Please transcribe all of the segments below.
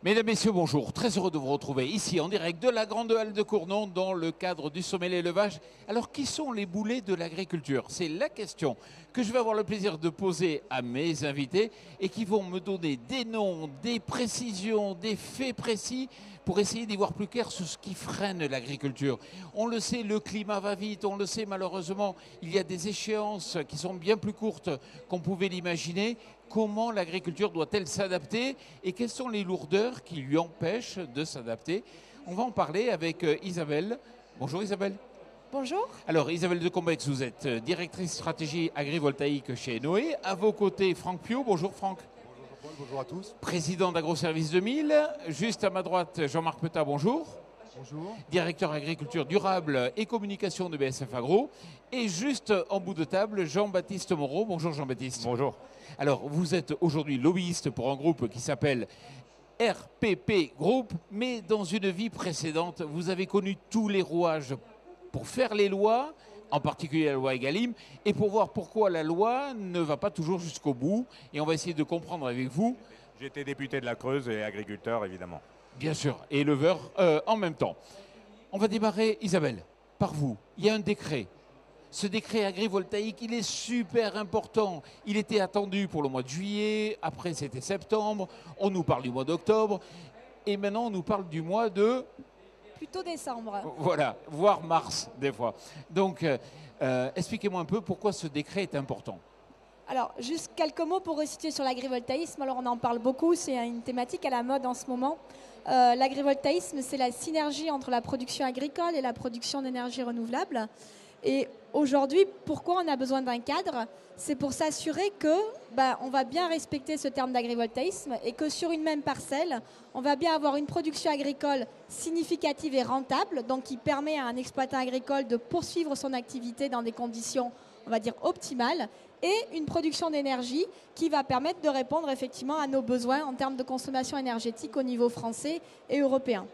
Mesdames, Messieurs, bonjour. Très heureux de vous retrouver ici en direct de la Grande Halle de Cournon dans le cadre du sommet l'élevage. Alors, qui sont les boulets de l'agriculture? C'est la question que je vais avoir le plaisir de poser à mes invités et qui vont me donner des noms, des précisions, des faits précis pour essayer d'y voir plus clair sur ce qui freine l'agriculture. On le sait, le climat va vite, on le sait malheureusement, il y a des échéances qui sont bien plus courtes qu'on pouvait l'imaginer. Comment l'agriculture doit-elle s'adapter et quelles sont les lourdeurs qui lui empêchent de s'adapter? On va en parler avec Isabelle. Bonjour Isabelle. Bonjour. Alors Isabelle de Combex, vous êtes directrice stratégie agrivoltaïque chez Noé. À vos côtés, Franck Piot. Bonjour Franck. Bonjour Paul, bonjour à tous. Président d'AgroService 2000. Juste à ma droite, Jean-Marc Petat, bonjour. Bonjour. Directeur agriculture durable et communication de BSF Agro. Et juste en bout de table, Jean-Baptiste Moreau. Bonjour Jean-Baptiste. Bonjour. Alors, vous êtes aujourd'hui lobbyiste pour un groupe qui s'appelle RPP Group, mais dans une vie précédente, vous avez connu tous les rouages pour faire les lois, en particulier la loi Egalim, et pour voir pourquoi la loi ne va pas toujours jusqu'au bout. Et on va essayer de comprendre avec vous. J'étais député de la Creuse et agriculteur, évidemment. Bien sûr, et éleveur en même temps. On va démarrer, Isabelle, par vous. Il y a un décret. Ce décret agrivoltaïque, il est super important. Il était attendu pour le mois de juillet, après c'était septembre, on nous parle du mois d'octobre, et maintenant on nous parle du mois de... Plutôt décembre. Voilà, voire mars des fois. Donc, expliquez-moi un peu pourquoi ce décret est important. Alors, juste quelques mots pour resituer sur l'agrivoltaïsme. Alors, on en parle beaucoup, c'est une thématique à la mode en ce moment. L'agrivoltaïsme, c'est la synergie entre la production agricole et la production d'énergie renouvelable. Et aujourd'hui, pourquoi on a besoin d'un cadre? C'est pour s'assurer que on va bien respecter ce terme d'agrivoltaïsme et que sur une même parcelle, on va bien avoir une production agricole significative et rentable, donc qui permet à un exploitant agricole de poursuivre son activité dans des conditions, on va dire, optimales, et une production d'énergie qui va permettre de répondre effectivement à nos besoins en termes de consommation énergétique au niveau français et européen.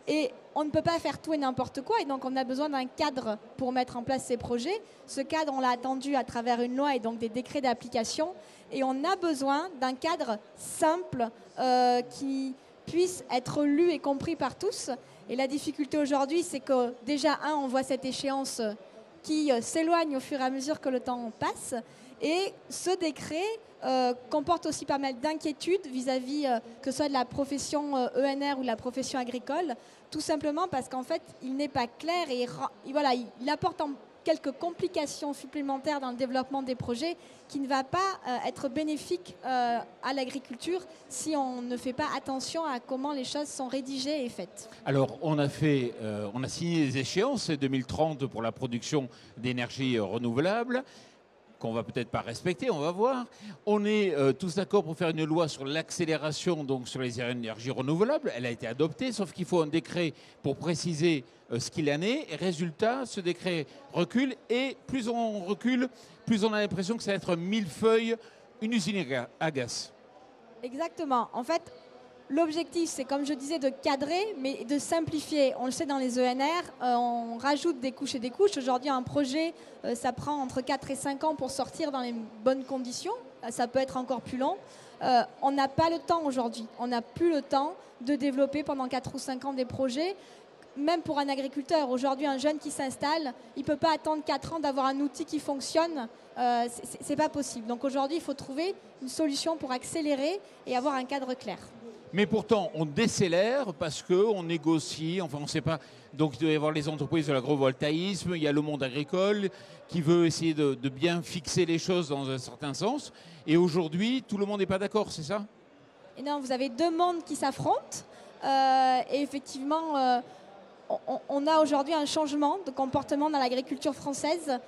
Et on ne peut pas faire tout et n'importe quoi, et donc on a besoin d'un cadre pour mettre en place ces projets. Ce cadre, on l'a attendu à travers une loi et donc des décrets d'application, et on a besoin d'un cadre simple qui puisse être lu et compris par tous. Et la difficulté aujourd'hui, c'est que déjà, on voit cette échéance qui s'éloigne au fur et à mesure que le temps passe, et ce décret comporte aussi pas mal d'inquiétudes vis-à-vis que ce soit de la profession ENR ou de la profession agricole, tout simplement parce qu'en fait, il n'est pas clair et voilà, il apporte quelques complications supplémentaires dans le développement des projets qui ne va pas être bénéfique à l'agriculture si on ne fait pas attention à comment les choses sont rédigées et faites. Alors, on a signé des échéances 2030 pour la production d'énergie renouvelable, qu'on va peut-être pas respecter, on va voir. On est tous d'accord pour faire une loi sur l'accélération, donc sur les énergies renouvelables. Elle a été adoptée, sauf qu'il faut un décret pour préciser ce qu'il en est. Et résultat, ce décret recule, et plus on recule, plus on a l'impression que ça va être un millefeuille, une usine à gaz. Exactement. En fait, l'objectif, c'est, comme je disais, de cadrer, mais de simplifier. On le sait, dans les ENR, on rajoute des couches et des couches. Aujourd'hui, un projet, ça prend entre 4 et 5 ans pour sortir dans les bonnes conditions. Ça peut être encore plus long. On n'a pas le temps aujourd'hui. On n'a plus le temps de développer pendant 4 ou 5 ans des projets. Même pour un agriculteur, aujourd'hui, un jeune qui s'installe, il ne peut pas attendre 4 ans d'avoir un outil qui fonctionne. C'est pas possible. Donc aujourd'hui, il faut trouver une solution pour accélérer et avoir un cadre clair. Mais pourtant, on décélère parce qu'on négocie, enfin on ne sait pas. Donc il doit y avoir les entreprises de l'agrovoltaïsme, il y a le monde agricole qui veut essayer de bien fixer les choses dans un certain sens. Et aujourd'hui, tout le monde n'est pas d'accord, c'est ça? Et non, vous avez deux mondes qui s'affrontent. Et effectivement, on a aujourd'hui un changement de comportement dans l'agriculture française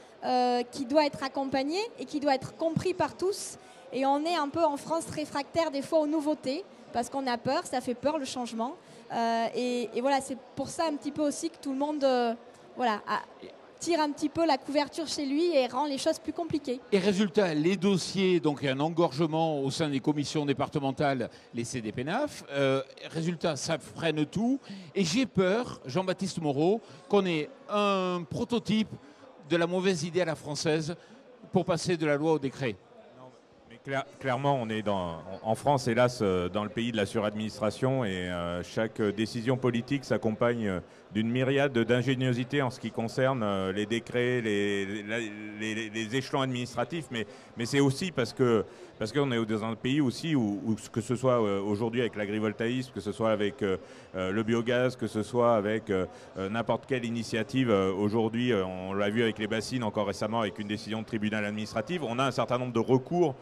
qui doit être accompagné et qui doit être compris par tous. Et on est un peu en France réfractaire des fois aux nouveautés, parce qu'on a peur, ça fait peur le changement. Et voilà, c'est pour ça un petit peu aussi que tout le monde tire un petit peu la couverture chez lui et rend les choses plus compliquées. Et résultat, les dossiers, donc il y a un engorgement au sein des commissions départementales, les CDPNAF. Résultat, ça freine tout. Et j'ai peur, Jean-Baptiste Moreau, qu'on ait un prototype de la mauvaise idée à la française pour passer de la loi au décret. Non, mais Clairement, on est en France, hélas, dans le pays de la suradministration et chaque décision politique s'accompagne d'une myriade d'ingéniosité en ce qui concerne les décrets, les échelons administratifs, mais c'est aussi parce qu'on est dans un pays aussi où que ce soit aujourd'hui avec l'agrivoltaïsme, que ce soit avec le biogaz, que ce soit avec n'importe quelle initiative, aujourd'hui, on l'a vu avec les bassines encore récemment avec une décision de tribunal administratif, on a un certain nombre de recours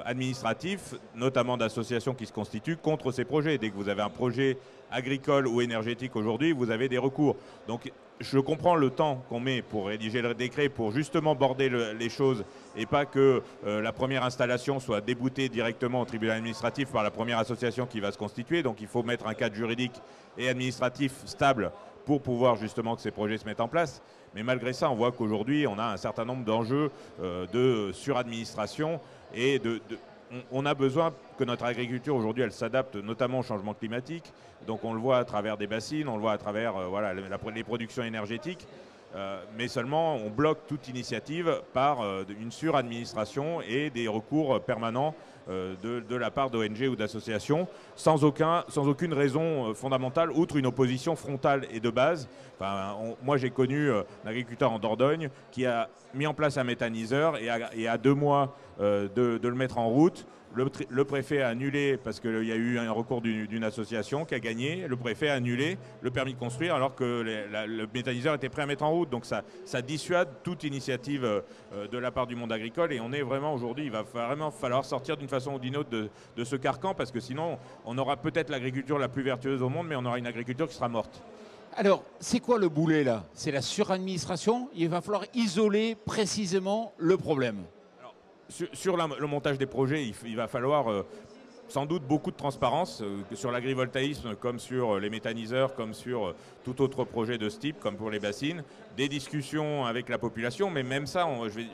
administratifs, notamment d'associations qui se constituent contre ces projets. Dès que vous avez un projet agricole ou énergétique aujourd'hui, vous avez des recours. Donc je comprends le temps qu'on met pour rédiger le décret, pour justement border les choses et pas que la première installation soit déboutée directement au tribunal administratif par la première association qui va se constituer. Donc il faut mettre un cadre juridique et administratif stable pour pouvoir justement que ces projets se mettent en place. Mais malgré ça, on voit qu'aujourd'hui, on a un certain nombre d'enjeux de suradministration et on a besoin que notre agriculture aujourd'hui, elle s'adapte notamment au changement climatique. Donc on le voit à travers des bassines, on le voit à travers voilà, les productions énergétiques. Mais seulement on bloque toute initiative par une suradministration et des recours permanents de la part d'ONG ou d'associations sans aucune raison fondamentale, outre une opposition frontale et de base. Enfin, moi j'ai connu un agriculteur en Dordogne qui a mis en place un méthaniseur et à 2 mois de le mettre en route, le préfet a annulé, parce qu'il y a eu un recours d'une association qui a gagné, le préfet a annulé le permis de construire alors que le méthaniseur était prêt à mettre en route. Donc ça dissuade toute initiative de la part du monde agricole et on est vraiment aujourd'hui, il va vraiment falloir sortir d'une façon ou d'une autre de ce carcan parce que sinon on aura peut-être l'agriculture la plus vertueuse au monde mais on aura une agriculture qui sera morte. Alors, c'est quoi le boulet là? C'est la suradministration? Il va falloir isoler précisément le problème. Sur le montage des projets, il va falloir sans doute beaucoup de transparence sur l'agrivoltaïsme comme sur les méthaniseurs, comme sur tout autre projet de ce type, comme pour les bassines. Des discussions avec la population, mais même ça,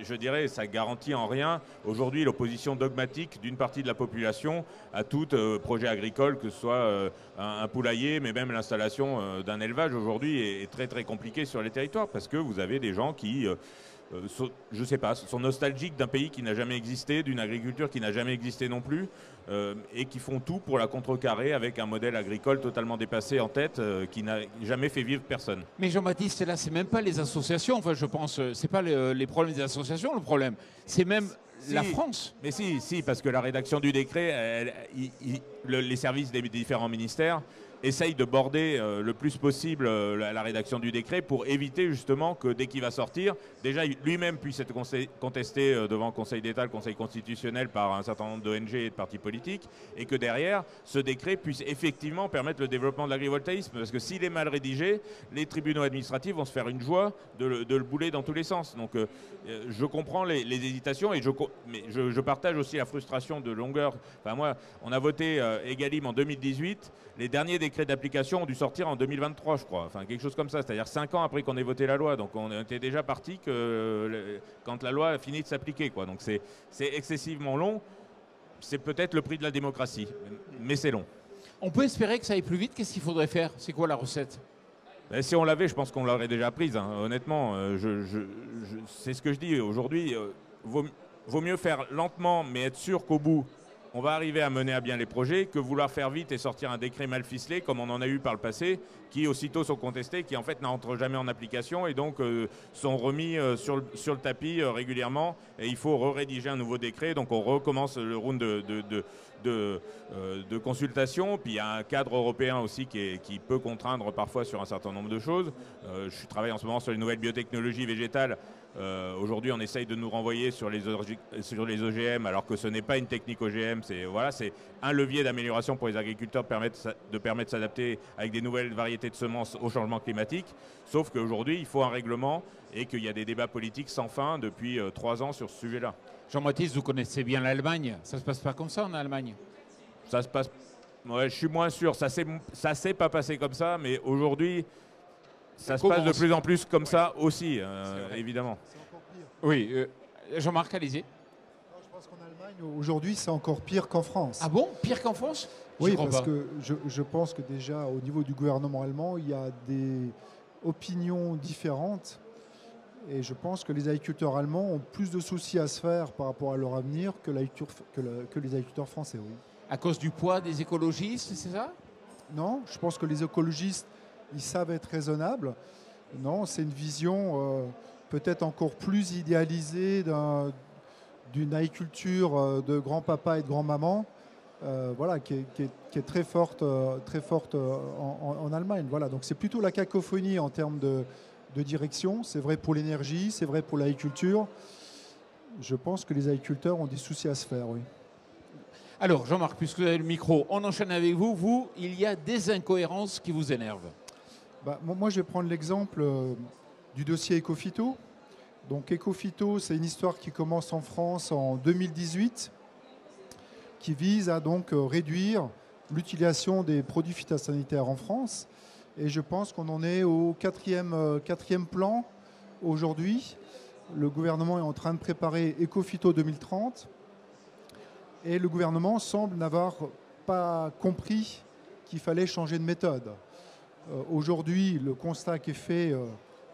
je dirais, ça garantit en rien aujourd'hui l'opposition dogmatique d'une partie de la population à tout projet agricole, que ce soit un poulailler, mais même l'installation d'un élevage aujourd'hui est très très compliquée sur les territoires parce que vous avez des gens qui... je ne sais pas, sont nostalgiques d'un pays qui n'a jamais existé, d'une agriculture qui n'a jamais existé non plus, et qui font tout pour la contrecarrer avec un modèle agricole totalement dépassé en tête, qui n'a jamais fait vivre personne. Mais Jean-Baptiste, là, c'est même pas les associations, enfin je pense, c'est pas les problèmes des associations le problème, c'est même la France. Mais si, parce que la rédaction du décret, les services des différents ministères essaye de border le plus possible la rédaction du décret pour éviter justement que dès qu'il va sortir, déjà lui-même puisse être contesté devant le Conseil d'État, le Conseil constitutionnel par un certain nombre d'ONG et de partis politiques et que derrière, ce décret puisse effectivement permettre le développement de l'agrivoltaïsme. Parce que s'il est mal rédigé, les tribunaux administratifs vont se faire une joie de le bouler dans tous les sens. Donc je comprends les hésitations et je partage aussi la frustration de longueur. Enfin moi, on a voté Egalim en 2018, les derniers décrets d'application ont dû sortir en 2023, je crois. Enfin, quelque chose comme ça. C'est-à-dire 5 ans après qu'on ait voté la loi. Donc, on était déjà parti quand la loi a fini de s'appliquer, quoi. Donc, c'est excessivement long. C'est peut-être le prix de la démocratie, mais c'est long. On peut espérer que ça aille plus vite. Qu'est-ce qu'il faudrait faire? C'est quoi la recette? Ben, si on l'avait, je pense qu'on l'aurait déjà prise. Hein. Honnêtement, c'est ce que je dis. Aujourd'hui, vaut mieux faire lentement, mais être sûr qu'au bout, on va arriver à mener à bien les projets, que vouloir faire vite et sortir un décret mal ficelé, comme on en a eu par le passé, qui aussitôt sont contestés, qui en fait n'entrent jamais en application et donc sont remis sur le tapis régulièrement. Et il faut rédiger un nouveau décret, donc on recommence le round de consultation. Puis il y a un cadre européen aussi qui peut contraindre parfois sur un certain nombre de choses. Je travaille en ce moment sur les nouvelles biotechnologies végétales. Aujourd'hui, on essaye de nous renvoyer sur les OGM, alors que ce n'est pas une technique OGM. C'est un levier d'amélioration pour les agriculteurs de permettre de s'adapter avec des nouvelles variétés de semences au changement climatique. Sauf qu'aujourd'hui, il faut un règlement et qu'il y a des débats politiques sans fin depuis 3 ans sur ce sujet-là. Jean-Baptiste, vous connaissez bien l'Allemagne. Ça ne se passe pas comme ça en Allemagne? Ça se passe... Ouais, je suis moins sûr. Ça s'est pas passé comme ça, mais aujourd'hui... Ça se passe de plus en plus comme ça aussi, évidemment. C'est encore pire. Oui, Jean-Marc, allez-y. Je pense qu'en Allemagne, aujourd'hui, c'est encore pire qu'en France. Ah bon? Pire qu'en France? Oui, parce que je pense que déjà, au niveau du gouvernement allemand, il y a des opinions différentes Et je pense que les agriculteurs allemands ont plus de soucis à se faire par rapport à leur avenir que les agriculteurs français. Oui. À cause du poids des écologistes, c'est ça? Non, je pense que les écologistes, ils savent être raisonnables. Non, c'est une vision peut-être encore plus idéalisée d'une agriculture de grand-papa et de grand-maman, voilà, qui est très forte en Allemagne. Voilà, donc c'est plutôt la cacophonie en termes de direction. C'est vrai pour l'énergie, c'est vrai pour l'agriculture. Je pense que les agriculteurs ont des soucis à se faire, oui. Alors, Jean-Marc, puisque vous avez le micro, on enchaîne avec vous. Vous, il y a des incohérences qui vous énervent. Moi, je vais prendre l'exemple du dossier Ecofito. Donc, Ecofito, c'est une histoire qui commence en France en 2018, qui vise à donc réduire l'utilisation des produits phytosanitaires en France. Et je pense qu'on en est au quatrième plan aujourd'hui. Le gouvernement est en train de préparer Ecofito 2030. Et le gouvernement semble n'avoir pas compris qu'il fallait changer de méthode. Aujourd'hui, le constat qui est fait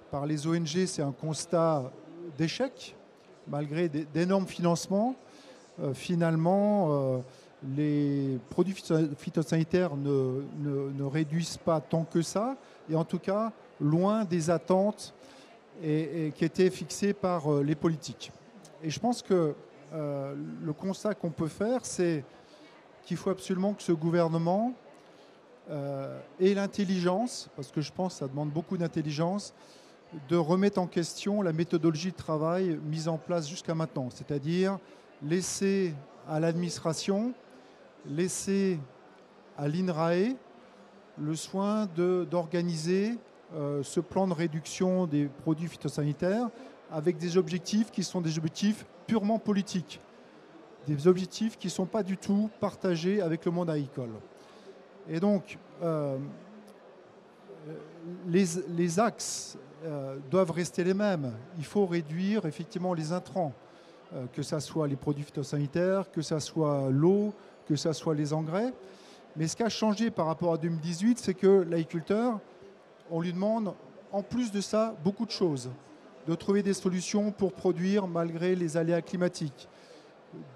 par les ONG, c'est un constat d'échec. Malgré d'énormes financements, finalement, les produits phytosanitaires ne réduisent pas tant que ça, et en tout cas, loin des attentes qui étaient fixées par les politiques. Et je pense que le constat qu'on peut faire, c'est qu'il faut absolument que ce gouvernement ait l'intelligence, parce que je pense que ça demande beaucoup d'intelligence, de remettre en question la méthodologie de travail mise en place jusqu'à maintenant. C'est-à-dire laisser à l'administration, laisser à l'INRAE le soin d'organiser ce plan de réduction des produits phytosanitaires avec des objectifs qui sont des objectifs purement politiques, des objectifs qui ne sont pas du tout partagés avec le monde agricole. Et donc, les axes doivent rester les mêmes. Il faut réduire effectivement les intrants, que ce soit les produits phytosanitaires, que ce soit l'eau, que ce soit les engrais. Mais ce qui a changé par rapport à 2018, c'est que l'agriculteur, on lui demande, en plus de ça, beaucoup de choses. De trouver des solutions pour produire malgré les aléas climatiques,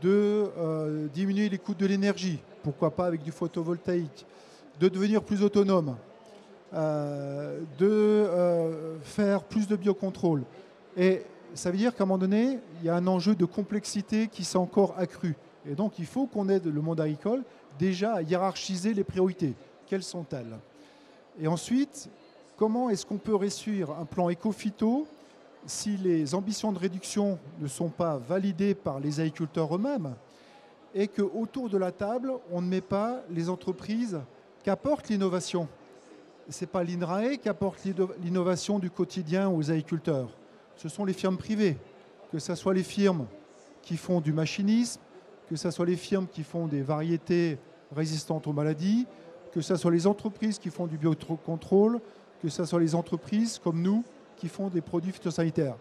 de diminuer les coûts de l'énergie, pourquoi pas avec du photovoltaïque, de devenir plus autonome, de faire plus de biocontrôle. Et ça veut dire qu'à un moment donné, il y a un enjeu de complexité qui s'est encore accru. Et donc, il faut qu'on aide le monde agricole déjà à hiérarchiser les priorités. Quelles sont-elles? Et ensuite, comment est-ce qu'on peut réussir un plan éco-phyto si les ambitions de réduction ne sont pas validées par les agriculteurs eux-mêmes et qu'autour de la table, on ne met pas les entreprises qu'apporte l'innovation? Ce n'est pas l'INRAE qui apporte l'innovation du quotidien aux agriculteurs. Ce sont les firmes privées, que ce soit les firmes qui font du machinisme, que ce soit les firmes qui font des variétés résistantes aux maladies, que ce soit les entreprises qui font du biocontrôle, que ce soit les entreprises comme nous qui font des produits phytosanitaires.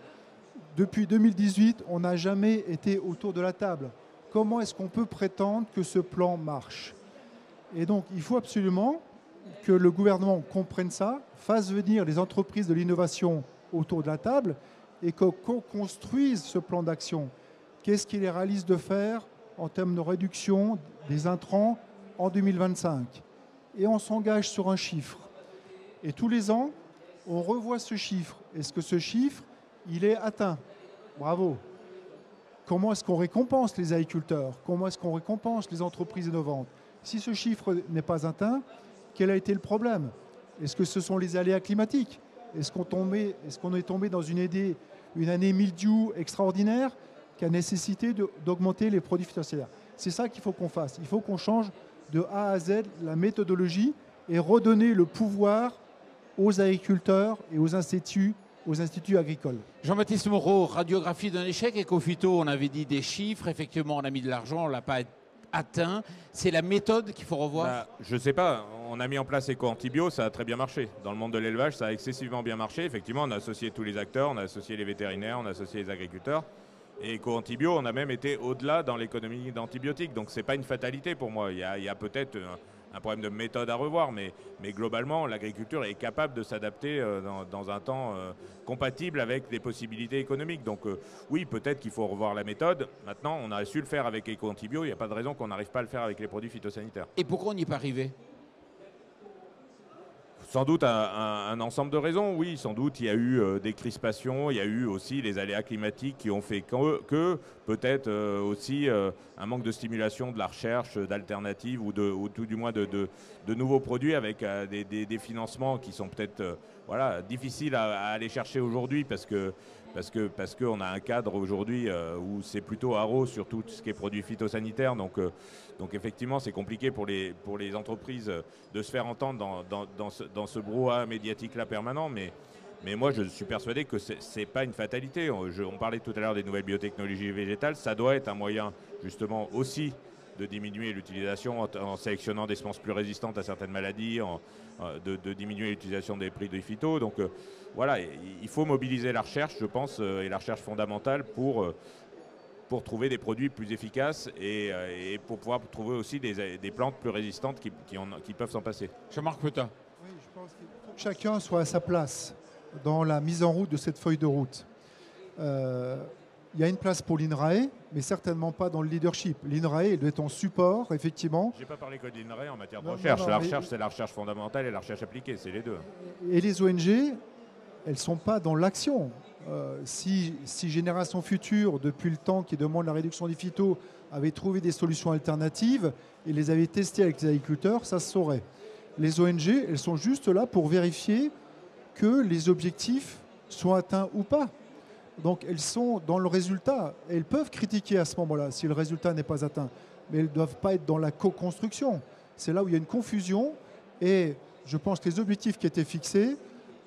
Depuis 2018, on n'a jamais été autour de la table. Comment est-ce qu'on peut prétendre que ce plan marche? Et donc, il faut absolument que le gouvernement comprenne ça, fasse venir les entreprises de l'innovation autour de la table et qu'on construise ce plan d'action. Qu'est-ce qu'il est réaliste de faire en termes de réduction des intrants en 2025? Et on s'engage sur un chiffre. Et tous les ans, on revoit ce chiffre. Est-ce que ce chiffre, il est atteint? Bravo. Comment est-ce qu'on récompense les agriculteurs? Comment est-ce qu'on récompense les entreprises innovantes? Si ce chiffre n'est pas atteint, quel a été le problème? Est-ce que ce sont les aléas climatiques? Est-ce qu'on est tombé dans une année mildiou extraordinaire qui a nécessité d'augmenter les produits phytosanitaires? C'est ça qu'il faut qu'on fasse. Il faut qu'on change de A à Z la méthodologie et redonner le pouvoir aux agriculteurs et aux instituts agricoles. Jean-Baptiste Moreau, radiographie d'un échec. Ecofito, on avait dit des chiffres. Effectivement, on a mis de l'argent, on ne l'a pas atteint. C'est la méthode qu'il faut revoir? Je ne sais pas. On a mis en place Eco-Antibio, ça a très bien marché. Dans le monde de l'élevage, ça a excessivement bien marché. Effectivement, on a associé tous les acteurs, on a associé les vétérinaires, on a associé les agriculteurs. Et Eco-Antibio, on a même été au-delà dans l'économie d'antibiotiques. Donc, ce n'est pas une fatalité pour moi. Il y a peut-être un problème de méthode à revoir, mais globalement, l'agriculture est capable de s'adapter dans un temps compatible avec des possibilités économiques. Donc oui, peut-être qu'il faut revoir la méthode. Maintenant, on a su le faire avec Eco-Antibio, il n'y a pas de raison qu'on n'arrive pas à le faire avec les produits phytosanitaires. Et pourquoi on n'y est pas arrivé? Sans doute un ensemble de raisons, oui. Sans doute, il y a eu des crispations, il y a eu aussi les aléas climatiques qui ont fait que peut-être aussi un manque de stimulation de la recherche d'alternatives ou tout du moins de nouveaux produits avec des financements qui sont peut-être voilà, difficiles à aller chercher aujourd'hui parce qu'on a un cadre aujourd'hui où c'est plutôt haro sur tout ce qui est produits phytosanitaires. Donc effectivement, c'est compliqué pour les entreprises de se faire entendre dans ce brouhaha médiatique-là permanent. Mais moi, je suis persuadé que ce n'est pas une fatalité. On parlait tout à l'heure des nouvelles biotechnologies végétales. Ça doit être un moyen, justement, aussi de diminuer l'utilisation en sélectionnant des semences plus résistantes à certaines maladies, de diminuer l'utilisation des produits phyto. Donc voilà, il faut mobiliser la recherche, je pense, et la recherche fondamentale pour trouver des produits plus efficaces et pour pouvoir trouver aussi des plantes plus résistantes qui peuvent s'en passer. Jean-Marc Petain. Oui, je pense qu'il faut que chacun soit à sa place dans la mise en route de cette feuille de route. Il y a une place pour l'INRAE, mais certainement pas dans le leadership. L'INRAE, elle doit être en support, effectivement. Je n'ai pas parlé que de l'INRAE en matière de recherche. La recherche, c'est la recherche fondamentale et la recherche appliquée, c'est les deux. Et les ONG, elles ne sont pas dans l'action. Si Génération Future, depuis le temps qui demande la réduction des phytos, avait trouvé des solutions alternatives et les avait testées avec les agriculteurs, ça se saurait. Les ONG, elles sont juste là pour vérifier que les objectifs soient atteints ou pas. Donc elles sont dans le résultat. Elles peuvent critiquer à ce moment-là si le résultat n'est pas atteint, mais elles ne doivent pas être dans la co-construction. C'est là où il y a une confusion et je pense que les objectifs qui étaient fixés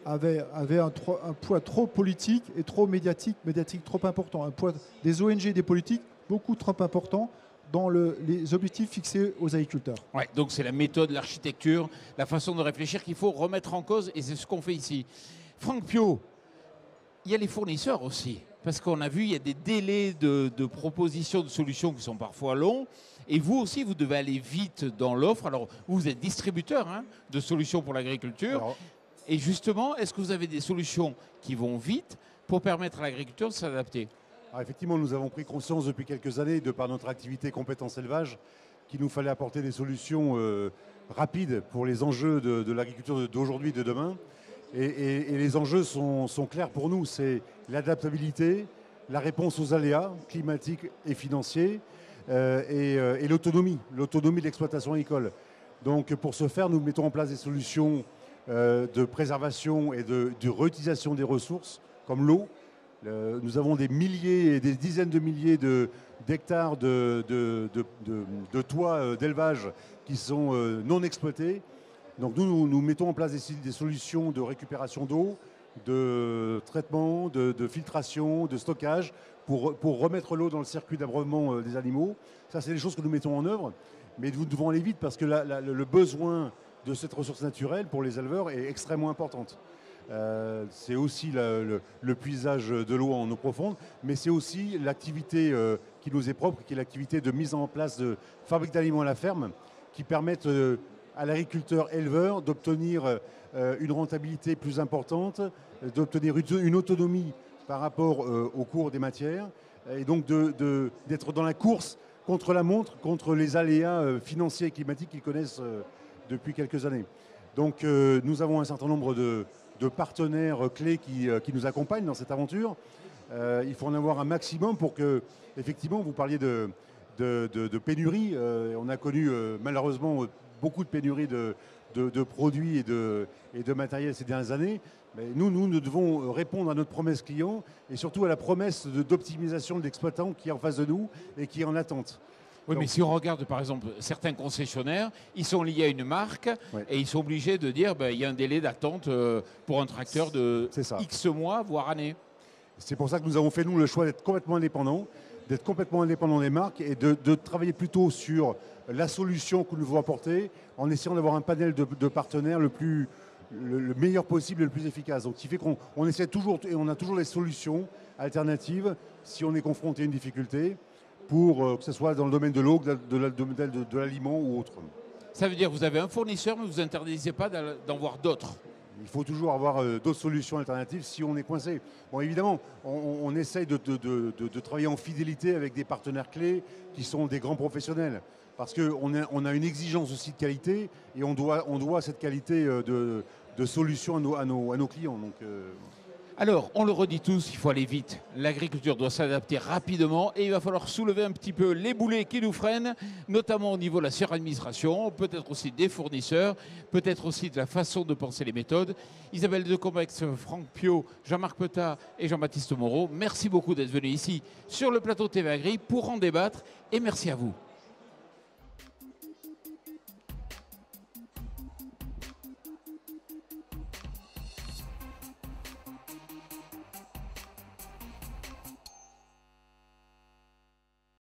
avaient un poids trop politique et trop médiatique trop important. Un poids des ONG et des politiques beaucoup trop important dans les objectifs fixés aux agriculteurs. Ouais, donc c'est la méthode, l'architecture, la façon de réfléchir qu'il faut remettre en cause et c'est ce qu'on fait ici. Franck Piot, il y a les fournisseurs aussi, parce qu'on a vu, il y a des délais de proposition de solutions qui sont parfois longs. Et vous aussi, vous devez aller vite dans l'offre. Alors, vous êtes distributeur de solutions pour l'agriculture. Et justement, est-ce que vous avez des solutions qui vont vite pour permettre à l'agriculteur de s'adapter? Alors effectivement, nous avons pris conscience depuis quelques années, de par notre activité compétences élevage, qu'il nous fallait apporter des solutions rapides pour les enjeux de l'agriculture d'aujourd'hui et de demain. Et les enjeux sont clairs pour nous. C'est l'adaptabilité, la réponse aux aléas climatiques et financiers et l'autonomie de l'exploitation agricole. Donc pour ce faire, nous mettons en place des solutions de préservation et de réutilisation des ressources, comme l'eau. Nous avons des milliers et des dizaines de milliers d'hectares de toits d'élevage qui sont non exploités. Donc nous mettons en place des solutions de récupération d'eau, de traitement, de filtration, de stockage pour remettre l'eau dans le circuit d'abreuvement des animaux. Ça, c'est des choses que nous mettons en œuvre. Mais nous devons aller vite parce que le besoin de cette ressource naturelle pour les éleveurs est extrêmement importante. C'est aussi le puisage de l'eau en eau profonde, mais c'est aussi l'activité qui nous est propre, qui est l'activité de mise en place de fabriques d'aliments à la ferme, qui permettent à l'agriculteur éleveur d'obtenir une rentabilité plus importante, d'obtenir une autonomie par rapport au cours des matières, et donc d'être dans la course contre la montre, contre les aléas financiers et climatiques qu'ils connaissent depuis quelques années. Donc nous avons un certain nombre de partenaires clés qui nous accompagnent dans cette aventure. Il faut en avoir un maximum pour que, effectivement, vous parliez de pénurie. On a connu malheureusement beaucoup de pénuries de produits et de matériel ces dernières années. Mais nous devons répondre à notre promesse client et surtout à la promesse d'optimisation de l'exploitant qui est en face de nous et qui est en attente. Oui, mais si on regarde par exemple certains concessionnaires, ils sont liés à une marque et ils sont obligés de dire il y a un délai d'attente pour un tracteur de X mois, voire années. C'est pour ça que nous avons fait, nous, le choix d'être complètement indépendants des marques et de travailler plutôt sur la solution que nous devons apporter en essayant d'avoir un panel de partenaires le meilleur possible et le plus efficace. Donc, ce qui fait qu'on essaie toujours, et on a toujours des solutions alternatives si on est confronté à une difficulté, pour que ce soit dans le domaine de l'eau, de l'aliment ou autre. Ça veut dire que vous avez un fournisseur, mais vous interdisez pas d'en voir d'autres. Il faut toujours avoir d'autres solutions alternatives si on est coincé. Bon, évidemment, on essaye de travailler en fidélité avec des partenaires clés qui sont des grands professionnels. Parce qu'on a une exigence aussi de qualité et on doit cette qualité de solution à nos clients. Donc, Alors, on le redit tous, il faut aller vite. L'agriculture doit s'adapter rapidement et il va falloir soulever un petit peu les boulets qui nous freinent, notamment au niveau de la suradministration, peut-être aussi des fournisseurs, peut-être aussi de la façon de penser les méthodes. Isabelle Decomex, Franck Piot, Jean-Marc Pettat et Jean-Baptiste Moreau, merci beaucoup d'être venus ici sur le plateau TV Agri pour en débattre et merci à vous.